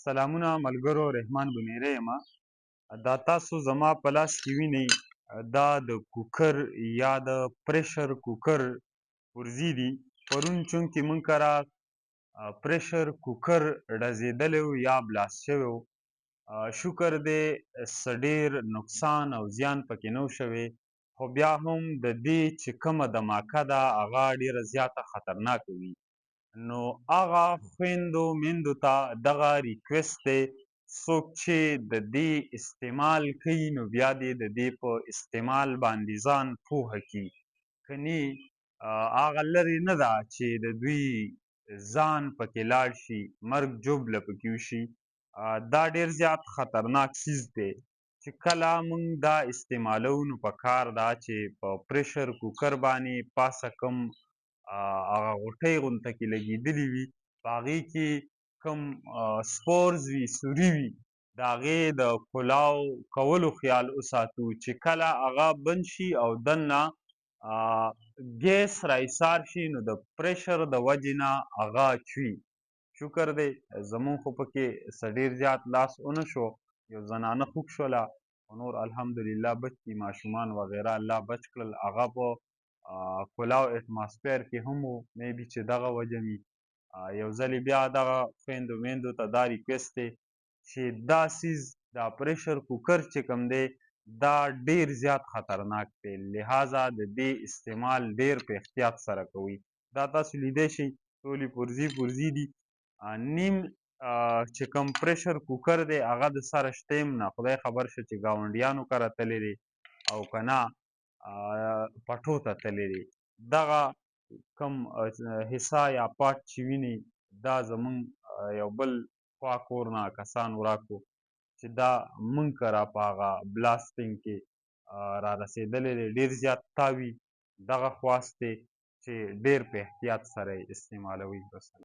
سلامونه ملګرو، رحمان بنیری یم. دا تاسو زما په لاس کې وینئ، دا د کوکر یا د پریشر کوکر پرزې دي. پرون چونکې موږ کره پریشر کوکر ډزېدلی و یا بلاست شوی و. شکر دی څه ډېر نقصان او زیان پکې نه و شوی، خو بیا هم د دې چې کومه دماکه ده هغه ډېره زیاته خطرناکه وي. نو هغه خویندو میندو ته دغه ریکویسټ دی، څوک چې د دې استعمال کوي نو بیا دې د دې په استعمال باندې ځان پوهه کړي، که نه هغه لرې نه ده چې د دوی ځان پکې لاړ شي، مرګ ژوبله پکې وشي. دا ډېر زیات خطرناک څیز دی چې کله موږ دا استعمالو نو پکار ده چې په پریشر کوکر باندې پاسه کوم هغه غوټۍ غونته کې لګېدلي وي، په هغې کې کوم سپورز وي، سوري وي، د هغې د کلاو کولو خیال وساتو چې کله هغه بند شي او دننه ګیس راایسار شي نو د پریشر د وجې نه هغه چوي. شکر دی زمونږ خو پکې څه ډېر زیات لاس ونه شو، یو زنانه خوږ شوله او نور الحمدلله بچ دي، ماشومان وغیره الله بچ کړل. هغه په کلاو اټماسفیر کې هم و، میبي چې دغه وجه وي. یو ځلې بیا دغه خویندو میندو ته دا ریکویسټ دی چې دا څیز دا پریشر کوکر چې کوم دی دا ډېر زیات خطرناک دی، لہذا د دې استعمال ډېر په احتیاط سره کوئ. دا تاسو لیدی شئ ټولې پرزې دي. نیم چې کوم پریشر کوکر دی هغه د سره شته هم نه، خدای خبر شه چې ګاونډیانو کره تللی دی او که نه پټو ته تللی دی. دغه کم حصه یا پارټ چې وینئ دا زمونږ یو بل خوا کور نه کسانو راکړو چې دا موږ کره په هغه بلاستینګ کې را رسېدلی دی، ډېر زیات تاوي. دغه خواست دی چې ډېر په احتیاط سره یې استعمالوئ.